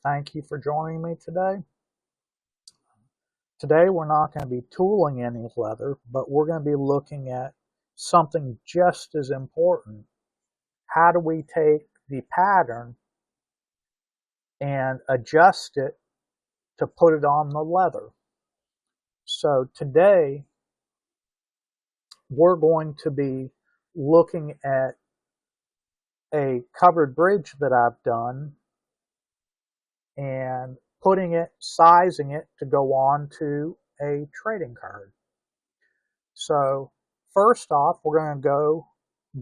Thank you for joining me today. Today we're not going to be tooling any leather, but we're going to be looking at something just as important. How do we take the pattern and adjust it to put it on the leather? So today we're going to be looking at a covered bridge that I've done and sizing it to go on to a trading card. So first off, we're going to go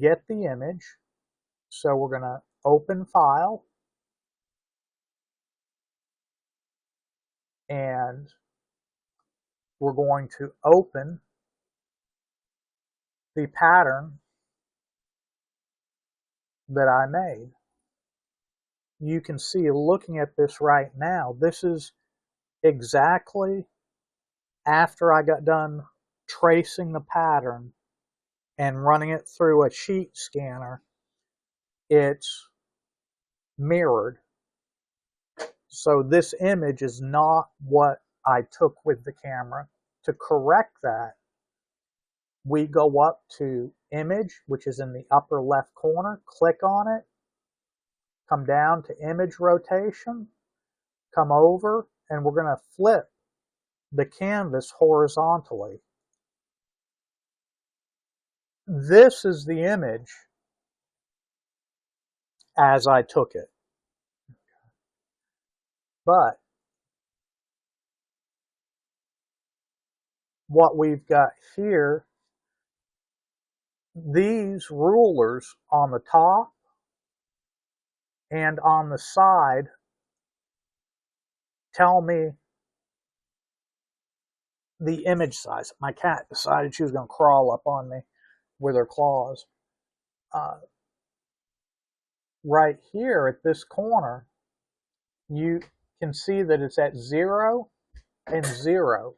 get the image. So we're going to open file and we're going to open the pattern that I made. You can see, looking at this right now, this is exactly after I got done tracing the pattern and running it through a sheet scanner. It's mirrored. So this image is not what I took with the camera. To correct that, we go up to image, which is in the upper left corner, click on it, come down to image rotation, come over, and we're going to flip the canvas horizontally. This is the image as I took it. But what we've got here, these rulers on the top and on the side tell me the image size. My cat decided she was going to crawl up on me with her claws. Right here at this corner, you can see that it's at 0 and 0.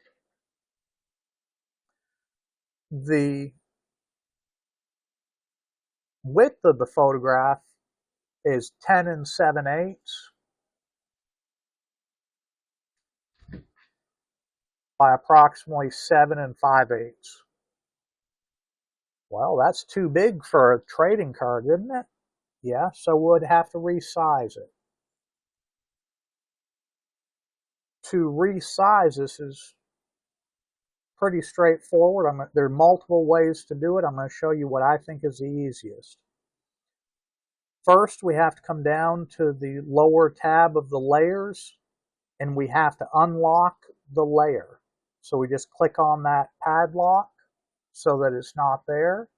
The width of the photograph is 10 and 7/8 by approximately 7 and 5/8. Well, that's too big for a trading card, isn't it? Yeah, so we'd have to resize it. To resize this is pretty straightforward. There are multiple ways to do it. I'm going to show you what I think is the easiest. First, we have to come down to the lower tab of the layers, and we have to unlock the layer. So we just click on that padlock so that it's not there.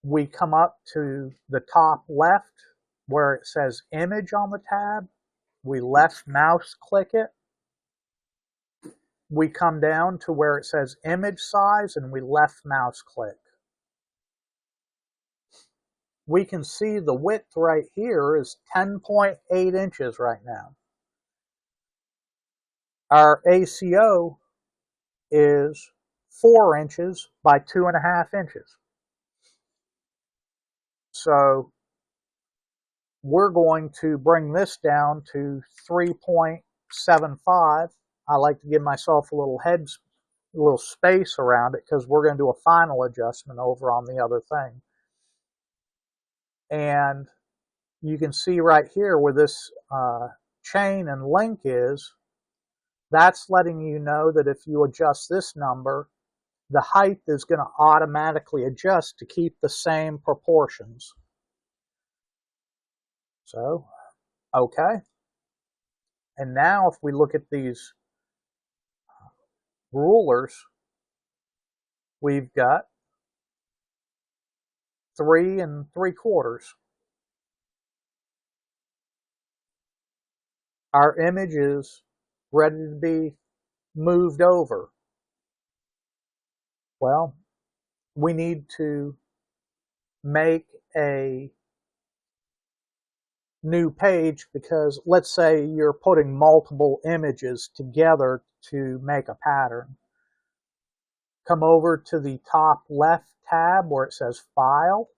We come up to the top left where it says image on the tab. We left mouse click it. We come down to where it says image size and we left mouse click. We can see the width right here is 10.8 inches right now. Our ACO is 4 inches by 2.5 inches. So we're going to bring this down to 3.75. I like to give myself a little space around it because we're going to do a final adjustment over on the other thing. And you can see right here where this chain and link is, that's letting you know that if you adjust this number, the height is going to automatically adjust to keep the same proportions. So, okay. And now if we look at these rulers, we've got 3 3/4. Our image is ready to be moved over. Well, we need to make a new page because let's say you're putting multiple images together to make a pattern. Come over to the top left tab where it says File.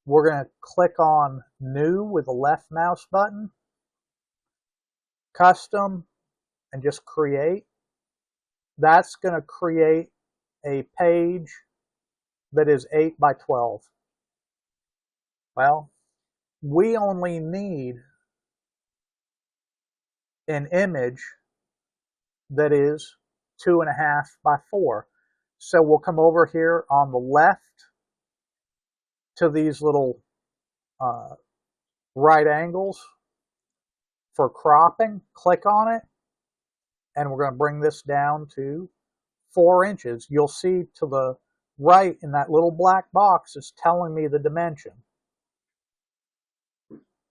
We're going to click on New with the left mouse button. custom, and just create, that's going to create a page that is 8 by 12. Well, we only need an image that is 2.5 by 4. So we'll come over here on the left to these little right angles for cropping. Click on it, and we're going to bring this down to 4 inches. You'll see to the right in that little black box is telling me the dimension.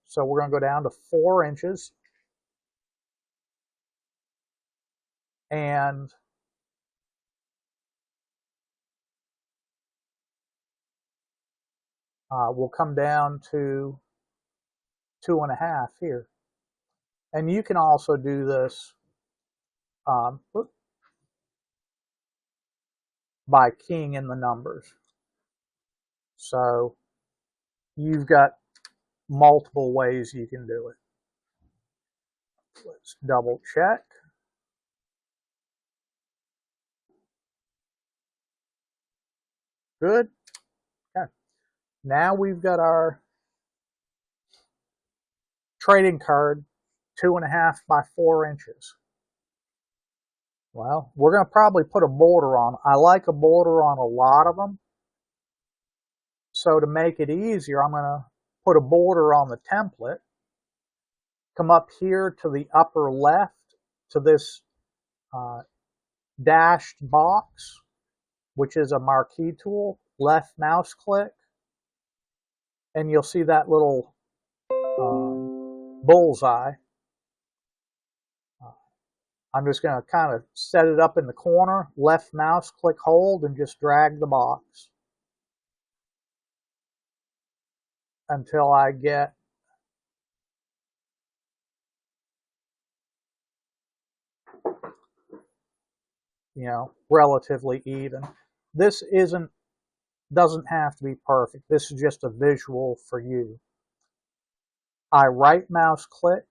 So we're going to go down to 4 inches, and we'll come down to 2.5 here. And you can also do this by keying in the numbers. So you've got multiple ways you can do it. Let's double check. Good. Okay. Now we've got our trading card 2.5 by 4 inches. Well, we're going to probably put a border on. I like a border on a lot of them. So to make it easier, I'm going to put a border on the template. Come up here to the upper left to this dashed box, which is a marquee tool. Left mouse click, and you'll see that little bullseye. I'm just going to kind of set it up in the corner, left mouse click hold, and just drag the box until I get relatively even. This doesn't have to be perfect. This is just a visual for you. I right mouse click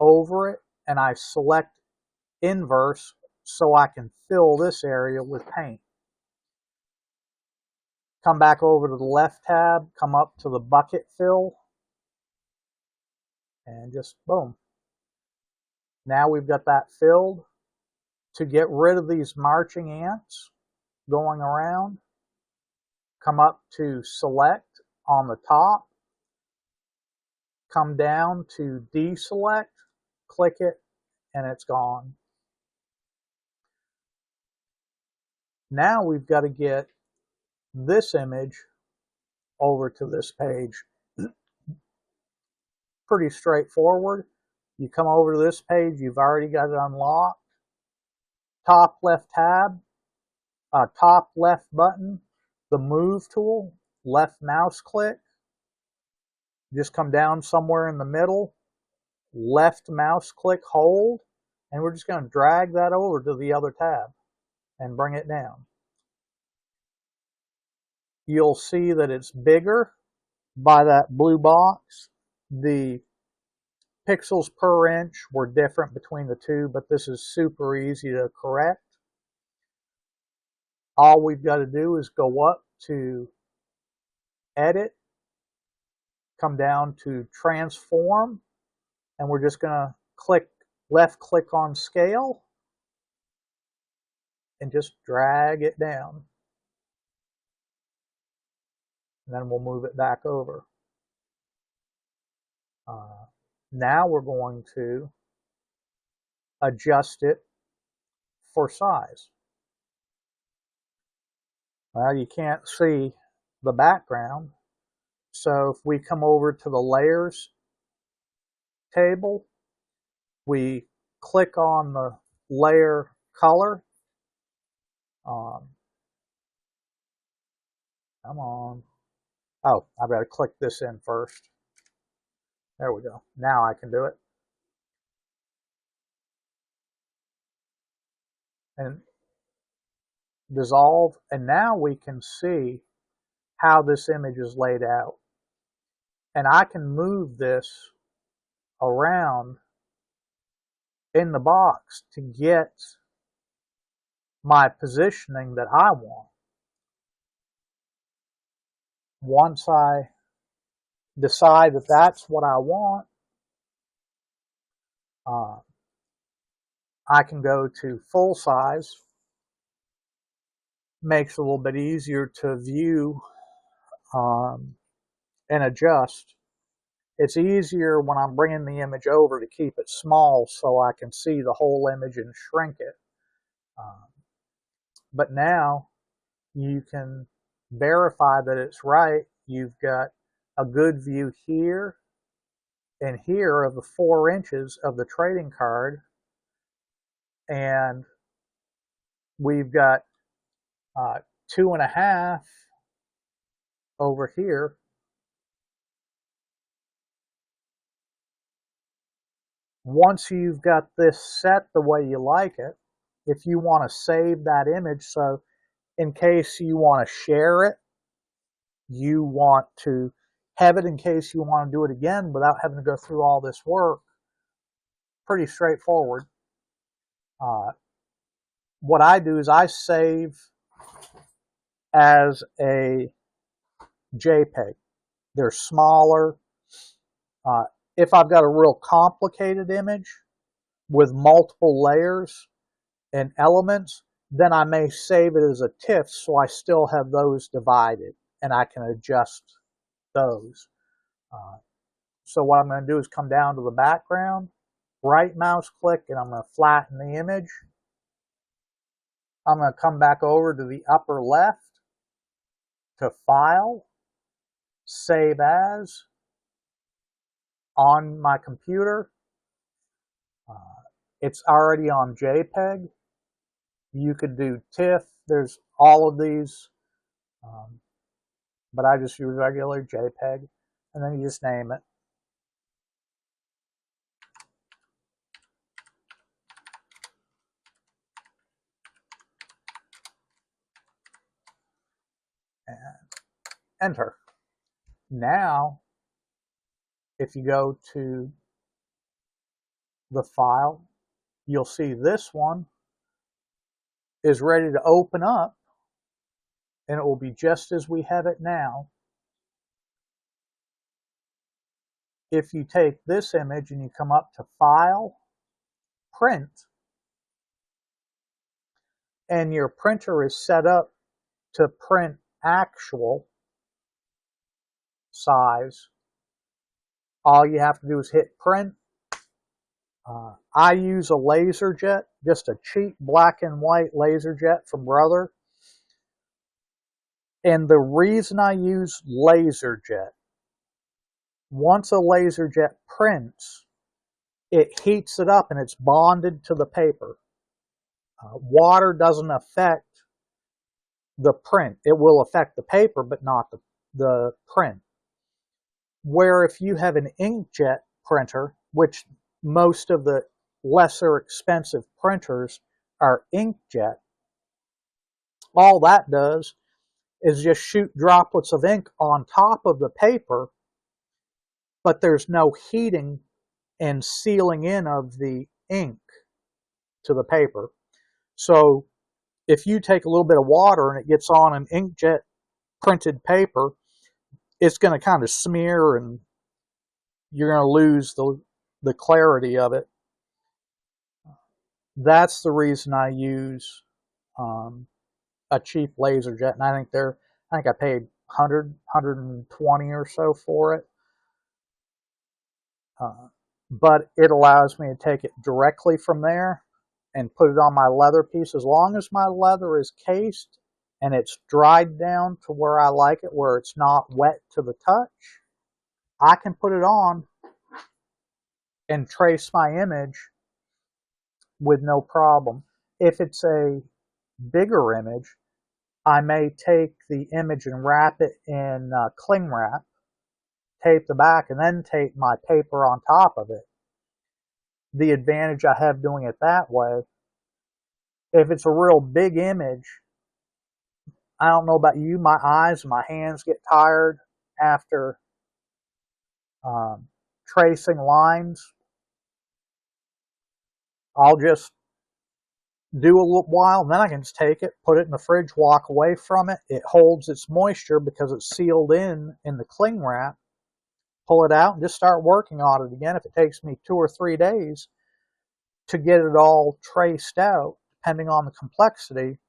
over it and I select inverse so I can fill this area with paint. Come back over to the left tab, come up to the bucket fill, and just boom. Now we've got that filled. To get rid of these marching ants going around, come up to select on the top, come down to deselect, click it, and it's gone. Now we've got to get this image over to this page. Pretty straightforward. You come over to this page, you've already got it unlocked. Top left tab, top left button, the move tool, left mouse click. Just come down somewhere in the middle, left mouse click hold, and we're just going to drag that over to the other tab and bring it down. You'll see that it's bigger by that blue box. The pixels per inch were different between the two, but this is super easy to correct. All we've got to do is go up to Edit, come down to Transform, and we're just going to left click on Scale and just drag it down. And then we'll move it back over. Now we're going to adjust it for size. Well, you can't see the background, so if we come over to the Layers table, we click on the layer color. Come on. Oh, I've got to click this in first. There we go. Now I can do it. And dissolve, and now we can see how this image is laid out. And I can move this around in the box to get my positioning that I want. Once I decide that that's what I want, uh, I can go to full size. Makes it a little bit easier to view and adjust. It's easier when I'm bringing the image over to keep it small so I can see the whole image and shrink it. But now you can verify that it's right. You've got a good view here and here of the 4 inches of the trading card, and we've got 2.5 over here. Once you've got this set the way you like it, if you want to save that image, so in case you want to share it, you want to have it in case you want to do it again without having to go through all this work, pretty straightforward. What I do is I save as a JPEG. They're smaller. If I've got a real complicated image with multiple layers and elements, then I may save it as a TIFF so I still have those divided and I can adjust those. So what I'm going to do is come down to the background, right mouse click, and I'm going to flatten the image. I'm going to come back over to the upper left to File, Save As, on my computer. It's already on JPEG. You could do TIFF. There's all of these, but I just use regular JPEG, and then you just name it. And enter. Now, if you go to the file, you'll see this one is ready to open up, and it will be just as we have it now. If you take this image and you come up to File, Print, and your printer is set up to print actual size, all you have to do is hit print. I use a LaserJet, just a cheap black and white LaserJet from Brother. And the reason I use LaserJet, once a LaserJet prints, it heats it up and it's bonded to the paper. Water doesn't affect the print. It will affect the paper, but not the print. Where if you have an inkjet printer, which most of the lesser expensive printers are inkjet, all that does is just shoot droplets of ink on top of the paper, but there's no heating and sealing in of the ink to the paper. So if you take a little bit of water and it gets on an inkjet printed paper, it's going to kind of smear and you're going to lose the clarity of it. That's the reason I use a cheap LaserJet, and I think I paid 120 or so for it. But it allows me to take it directly from there and put it on my leather piece. As long as my leather is cased and it's dried down to where I like it, where it's not wet to the touch, I can put it on and trace my image with no problem. If it's a bigger image, I may take the image and wrap it in cling wrap, tape the back, and then tape my paper on top of it. The advantage I have doing it that way, if it's a real big image, I don't know about you, my eyes and my hands get tired after tracing lines. I'll just do a little while, and then I can just take it, put it in the fridge, walk away from it. It holds its moisture because it's sealed in the cling wrap. Pull it out and just start working on it again. If it takes me 2 or 3 days to get it all traced out, depending on the complexity,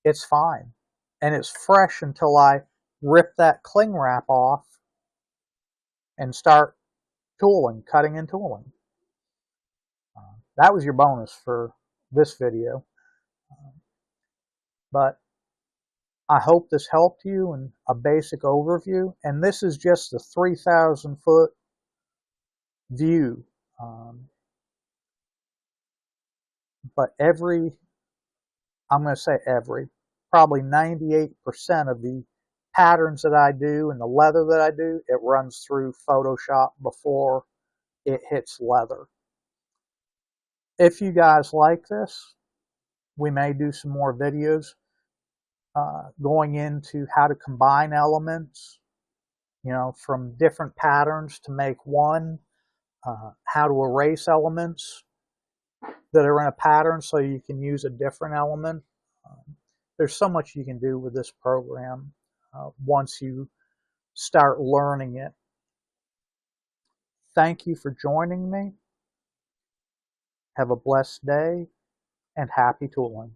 it's fine. And it's fresh until I rip that cling wrap off and start tooling, cutting and tooling. That was your bonus for this video. But I hope this helped you in a basic overview. And this is just the 3,000 foot view. But I'm going to say probably 98% of the patterns that I do and the leather that I do, it runs through Photoshop before it hits leather. If you guys like this, we may do some more videos going into how to combine elements, from different patterns to make one, how to erase elements that are in a pattern so you can use a different element. There's so much you can do with this program once you start learning it. Thank you for joining me. Have a blessed day and happy tooling.